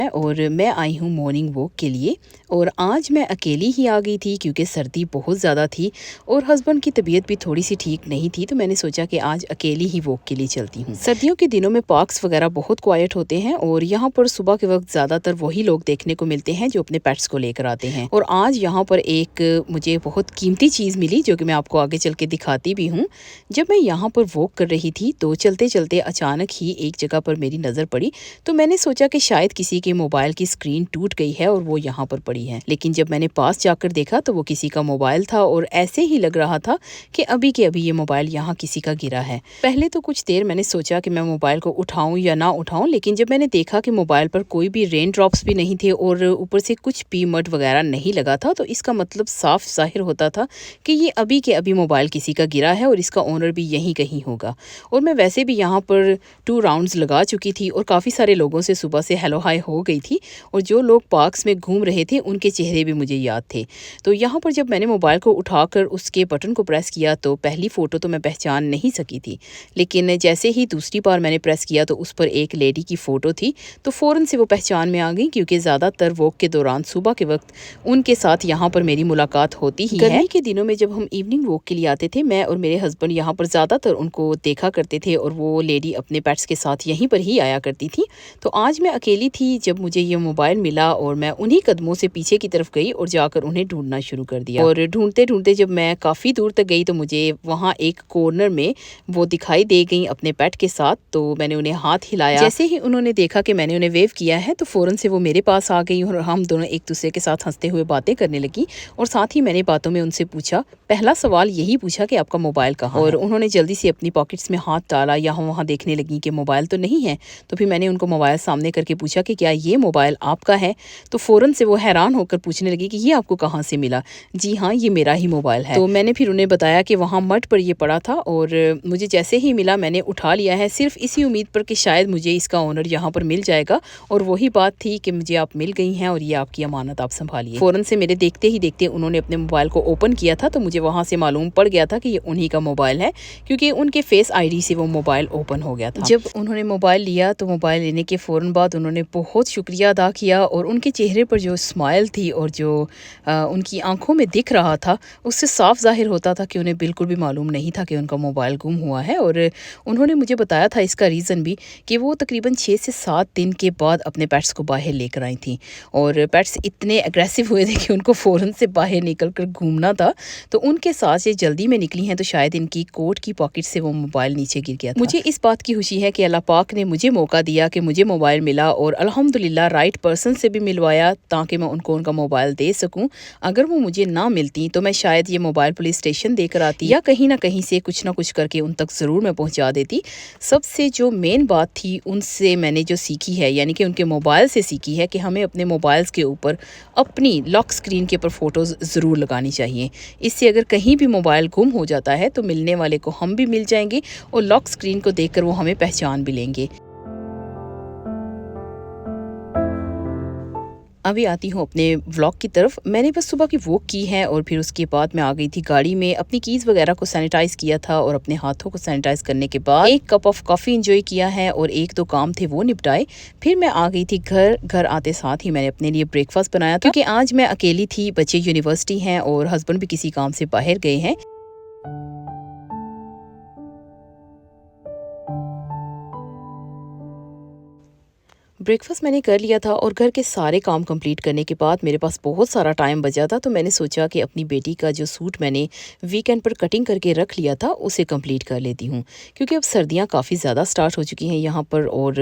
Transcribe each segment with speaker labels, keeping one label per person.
Speaker 1: और मैं आई हूँ मॉर्निंग वॉक के लिए। और आज मैं अकेली ही आ गई थी क्योंकि सर्दी बहुत ज़्यादा थी और हस्बैंड की तबीयत भी थोड़ी सी ठीक नहीं थी, तो मैंने सोचा कि आज अकेली ही वॉक के लिए चलती हूँ। सर्दियों के दिनों में पार्क्स वगैरह बहुत क्वाइट होते हैं और यहाँ पर सुबह के वक्त ज़्यादातर वही लोग देखने को मिलते हैं जो अपने पेट्स को लेकर आते हैं। और आज यहाँ पर एक मुझे बहुत कीमती चीज़ मिली जो कि मैं आपको आगे चल के दिखाती भी हूँ। जब मैं यहाँ पर वॉक कर रही थी तो चलते चलते अचानक ही एक जगह पर मेरी नज़र पड़ी, तो मैंने सोचा कि शायद किसी के मोबाइल की स्क्रीन टूट गई है और वो यहाँ पर पड़ी है। लेकिन जब मैंने पास जाकर देखा तो वो किसी का मोबाइल था और ऐसे ही लग रहा था कि अभी के अभी ये मोबाइल यहाँ किसी का गिरा है। पहले तो कुछ देर मैंने सोचा कि मैं मोबाइल को उठाऊं या ना उठाऊं, लेकिन जब मैंने देखा कि मोबाइल पर कोई भी रेन ड्रॉप्स भी नहीं थे और ऊपर से कुछ भी मड वगैरह नहीं लगा था, तो इसका मतलब साफ जाहिर होता था कि ये अभी के अभी मोबाइल किसी का गिरा है और इसका ओनर भी यहीं कहीं होगा। और मैं वैसे भी यहाँ पर 2 राउंड्स लगा चुकी थी और काफ़ी सारे लोगों से सुबह से हेलो हाय हो गई थी और जो लोग पार्क्स में घूम रहे थे उनके चेहरे भी मुझे याद थे। तो यहाँ पर जब मैंने मोबाइल को उठाकर उसके बटन को प्रेस किया तो पहली फ़ोटो तो मैं पहचान नहीं सकी थी, लेकिन जैसे ही दूसरी बार मैंने प्रेस किया तो उस पर एक लेडी की फ़ोटो थी, तो फ़ौरन से वो पहचान में आ गई क्योंकि ज़्यादातर वॉक के दौरान सुबह के वक्त उनके साथ यहाँ पर मेरी मुलाकात होती ही है। गर्मी के दिनों में जब हम इवनिंग वॉक के लिए आते थे, मैं और मेरे हस्बैंड यहाँ पर ज़्यादातर उनको देखा करते थे और वो लेडी अपने पेट्स के साथ यहीं पर ही आया करती थी। तो आज मैं अकेली थी जब मुझे ये मोबाइल मिला और मैं उन्हीं कदमों से पीछे की तरफ गई और जाकर उन्हें ढूंढना शुरू कर दिया। और ढूंढते ढूंढते जब मैं काफ़ी दूर तक गई तो मुझे वहाँ एक कॉर्नर में वो दिखाई दे गई अपने पेट के साथ। तो मैंने उन्हें हाथ हिलाया। जैसे ही उन्होंने देखा कि मैंने उन्हें वेव किया है तो फ़ौरन से वो मेरे पास आ गई और हम दोनों एक दूसरे के साथ हंसते हुए बातें करने लगी। और साथ ही मैंने बातों में उनसे पूछा, पहला सवाल यही पूछा कि आपका मोबाइल कहाँ है। और उन्होंने जल्दी से अपनी पॉकेट्स में हाथ डाला, यहाँ वहाँ देखने लगी कि मोबाइल तो नहीं है। तो फिर मैंने उनको मोबाइल सामने करके पूछा कि क्या ये मोबाइल आपका है। तो फ़ौरन से वो हैरान होकर पूछने लगी कि ये आपको कहाँ से मिला। जी हाँ, ये मेरा ही मोबाइल है। तो मैंने फिर उन्हें बताया कि वहाँ मड पर ये पड़ा था और मुझे जैसे ही मिला मैंने उठा लिया है, सिर्फ इसी उम्मीद पर कि शायद मुझे इसका ओनर यहाँ पर मिल जाएगा। और वही बात थी कि मुझे आप मिल गई हैं और ये आपकी अमानत, आप संभालिए। फ़ौरन से मेरे देखते ही देखते उन्होंने अपने मोबाइल को ओपन किया था, तो मुझे वहाँ से मालूम पड़ गया था कि ये उन्हीं का मोबाइल है क्योंकि उनके फेस आईडी से वो मोबाइल ओपन हो गया था। जब उन्होंने मोबाइल लिया तो मोबाइल लेने के फ़ौरन बाद उन्होंने बहुत शुक्रिया अदा किया और उनके चेहरे पर जो स्माइल थी और जो उनकी आंखों में दिख रहा था उससे साफ जाहिर होता था कि उन्हें बिल्कुल भी मालूम नहीं था कि उनका मोबाइल गुम हुआ है। और उन्होंने मुझे बताया था इसका रीज़न भी कि वो तकरीबन 6 से 7 दिन के बाद अपने पेट्स को बाहर लेकर आई थी और पेट्स इतने एग्रेसिव हुए थे कि उनको फ़ौरन से बाहर निकल कर घूमना था। तो उनके साथ ये जल्दी में निकली हैं तो शायद इनकी कोट की पॉकेट से वो मोबाइल नीचे गिर गया था। मुझे इस बात की खुशी है कि अल्लाह पाक ने मुझे मौका दिया कि मुझे मोबाइल मिला और अल्हम्दुलिल्लाह राइट पर्सन से भी मिलवाया ताकि मैं उनको उनका मोबाइल दे सकूं। अगर वो मुझे ना मिलती तो मैं शायद ये मोबाइल पुलिस स्टेशन देकर आती या कहीं ना कहीं से कुछ ना कुछ करके उन तक ज़रूर मैं पहुंचा देती। सबसे जो मेन बात थी उनसे मैंने जो सीखी है, यानी कि उनके मोबाइल से सीखी है कि हमें अपने मोबाइल्स के ऊपर अपनी लॉक स्क्रीन के ऊपर फ़ोटोज़ ज़रूर लगानी चाहिए। इससे अगर कहीं भी मोबाइल गुम हो जाता है तो मिलने वाले को हम भी मिल जाएंगे और लॉक स्क्रीन को देखकर वो हमें पहचान भी लेंगे। अभी आती हूँ अपने व्लॉग की तरफ। मैंने बस सुबह की वॉक की है और फिर उसके बाद मैं आ गई थी गाड़ी में, अपनी कीज़ वगैरह को सैनिटाइज़ किया था और अपने हाथों को सैनिटाइज़ करने के बाद एक कप ऑफ कॉफ़ी इंजॉय किया है और एक दो काम थे वो निपटाए। फिर मैं आ गई थी घर आते साथ ही मैंने अपने लिए ब्रेकफास्ट बनाया था क्योंकि आज मैं अकेली थी, बच्चे यूनिवर्सिटी हैं और हस्बैंड भी किसी काम से बाहर गए हैं। ब्रेकफास्ट मैंने कर लिया था और घर के सारे काम कंप्लीट करने के बाद मेरे पास बहुत सारा टाइम बचा था, तो मैंने सोचा कि अपनी बेटी का जो सूट मैंने वीकेंड पर कटिंग करके रख लिया था उसे कंप्लीट कर लेती हूँ क्योंकि अब सर्दियाँ काफ़ी ज़्यादा स्टार्ट हो चुकी हैं यहाँ पर और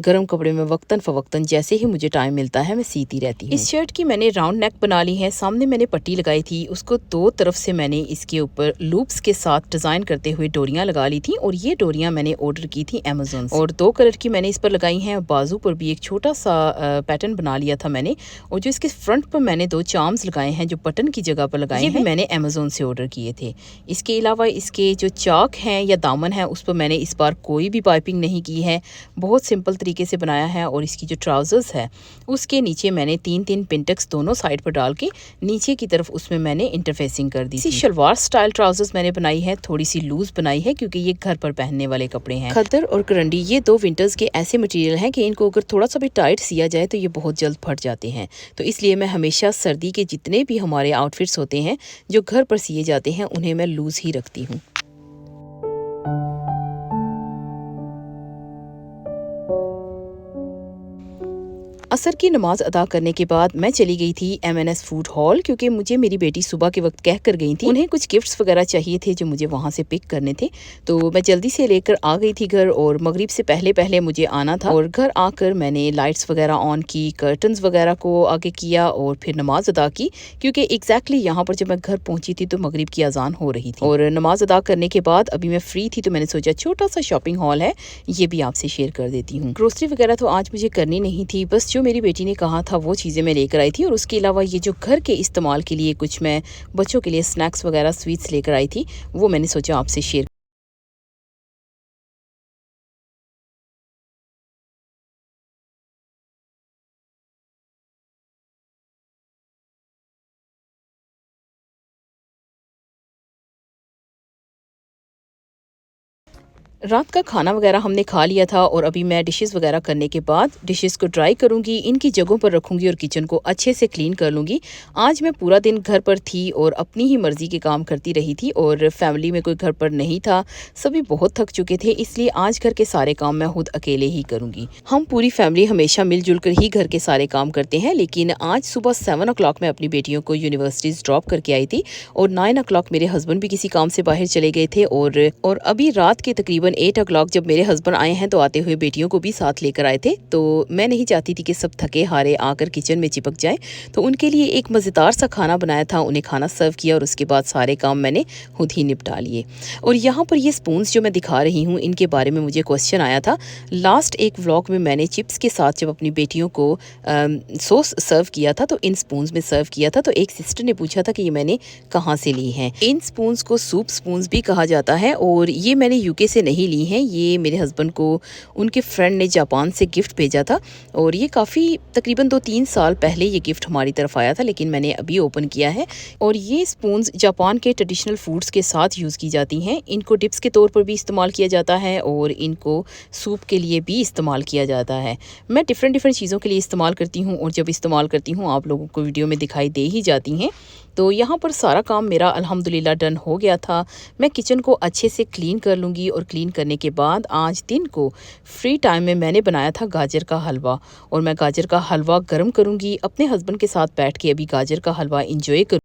Speaker 1: गर्म कपड़े में वक्तन फ़वक्तन जैसे ही मुझे टाइम मिलता है मैं सीती रहती हूँ। इस शर्ट की मैंने राउंड नेक बना ली है, सामने मैंने पट्टी लगाई थी, उसको दो तरफ से मैंने इसके ऊपर लूप्स के साथ डिज़ाइन करते हुए डोरियाँ लगा ली थी और ये डोरियाँ मैंने ऑर्डर की थी अमेज़न और 2 कलर की मैंने इस पर लगाई हैं। बाजू पर भी एक छोटा सा पैटर्न बना लिया था मैंने और जो इसके फ्रंट पर मैंने 2 चार्म्स लगाए हैं जो बटन की जगह पर लगाए हैं, ये भी मैंने अमेज़न से ऑर्डर किए थे। इसके अलावा इसके जो चाक हैं या दामन है उस पर मैंने इस बार कोई भी पाइपिंग नहीं की है, बहुत सिंपल तरीके से बनाया है। और इसकी जो ट्राउज़र्स है उसके नीचे मैंने 3-3 पिंटक्स दोनों साइड पर डाल के नीचे की तरफ उसमें मैंने इंटरफेसिंग कर दी। इसी शलवार स्टाइल ट्राउज़र्स मैंने बनाई है, थोड़ी सी लूज बनाई है क्योंकि ये घर पर पहनने वाले कपड़े हैं। खद्दर और करंडी ये 2 विंटर्स के ऐसे मटेरियल हैं कि इनको अगर थोड़ा सा भी टाइट सिया जाए तो ये बहुत जल्द फट जाते हैं। तो इसलिए मैं हमेशा सर्दी के जितने भी हमारे आउटफिट्स होते हैं जो घर पर सिए जाते हैं उन्हें मैं लूज़ ही रखती हूँ। असर की नमाज़ अदा करने के बाद मैं चली गई थी M&S फूड हॉल, क्योंकि मुझे मेरी बेटी सुबह के वक्त कह कर गई थी उन्हें कुछ गिफ्ट्स वगैरह चाहिए थे जो मुझे वहाँ से पिक करने थे। तो मैं जल्दी से लेकर आ गई थी घर, और मगरिब से पहले पहले मुझे आना था। और घर आकर मैंने लाइट्स वगैरह ऑन की, कर्टन्स वगैरह को आगे किया और फिर नमाज अदा की, क्योंकि एग्जैक्टली यहाँ पर जब मैं घर पहुँची थी तो मगरिब की अजान हो रही थी। और नमाज अदा करने के बाद अभी मैं फ्री थी तो मैंने सोचा छोटा सा शॉपिंग हॉल है, ये भी आपसे शेयर कर देती हूँ। ग्रोसरी वगैरह तो आज मुझे करनी नहीं थी, बस जो मेरी बेटी ने कहा था वो चीज़ें मैं लेकर आई थी। और उसके अलावा ये जो घर के इस्तेमाल के लिए कुछ मैं बच्चों के लिए स्नैक्स वगैरह स्वीट्स लेकर आई थी, वो मैंने सोचा आपसे शेयर। रात का खाना वगैरह हमने खा लिया था और अभी मैं डिशेस वगैरह करने के बाद डिशेस को ड्राई करूँगी, इनकी जगहों पर रखूँगी और किचन को अच्छे से क्लीन कर लूँगी। आज मैं पूरा दिन घर पर थी और अपनी ही मर्ज़ी के काम करती रही थी, और फैमिली में कोई घर पर नहीं था, सभी बहुत थक चुके थे, इसलिए आज घर के सारे काम मैं खुद अकेले ही करूँगी। हम पूरी फैमिली हमेशा मिलजुल कर ही घर के सारे काम करते हैं, लेकिन आज सुबह 7 o'clock मैं अपनी बेटियों को यूनिवर्सिटीज़ ड्रॉप करके आई थी, और 9 o'clock मेरे हस्बैंड भी किसी काम से बाहर चले गए थे। और अभी रात के तकरीबन 8 o'clock जब मेरे हस्बैंड आए हैं तो आते हुए बेटियों को भी साथ लेकर आए थे। तो मैं नहीं चाहती थी कि सब थके हारे आकर किचन में चिपक जाए, तो उनके लिए एक मज़ेदार सा खाना बनाया था, उन्हें खाना सर्व किया और उसके बाद सारे काम मैंने खुद ही निपटा लिए। और यहाँ पर ये स्पून्स जो मैं दिखा रही हूँ, इनके बारे में मुझे क्वेश्चन आया था। लास्ट एक व्लॉग में मैंने चिप्स के साथ जब अपनी बेटियों को सॉस सर्व किया था तो इन स्पून्स में सर्व किया था, तो एक सिस्टर ने पूछा था कि ये मैंने कहाँ से ली हैं। इन स्पून्स को सूप स्पून्स भी कहा जाता है, और ये मैंने यूके से नहीं ली हैं, ये मेरे हस्बैंड को उनके फ्रेंड ने जापान से गिफ्ट भेजा था। और ये काफ़ी तकरीबन 2-3 साल पहले ये गिफ्ट हमारी तरफ आया था, लेकिन मैंने अभी ओपन किया है। और ये स्पून्स जापान के ट्रेडिशनल फूड्स के साथ यूज़ की जाती हैं। इनको डिप्स के तौर पर भी इस्तेमाल किया जाता है और इनको सूप के लिए भी इस्तेमाल किया जाता है। मैं डिफरेंट चीज़ों के लिए इस्तेमाल करती हूँ, और जब इस्तेमाल करती हूँ आप लोगों को वीडियो में दिखाई दे ही जाती हैं। तो यहाँ पर सारा काम मेरा अल्हम्दुलिल्लाह डन हो गया था। मैं किचन को अच्छे से क्लीन कर लूँगी, और क्लीन करने के बाद आज दिन को फ्री टाइम में मैंने बनाया था गाजर का हलवा, और मैं गाजर का हलवा गर्म करूँगी, अपने हस्बैंड के साथ बैठ के अभी गाजर का हलवा इंजॉय करूँ।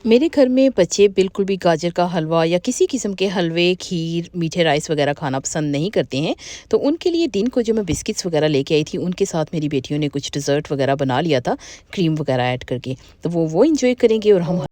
Speaker 1: मेरे घर में बच्चे बिल्कुल भी गाजर का हलवा या किसी किस्म के हलवे, खीर, मीठे राइस वगैरह खाना पसंद नहीं करते हैं। तो उनके लिए दिन को जो मैं बिस्किट्स वगैरह लेके आई थी, उनके साथ मेरी बेटियों ने कुछ डिज़र्ट वगैरह बना लिया था क्रीम वगैरह ऐड करके, तो वो इंजॉय करेंगे और हम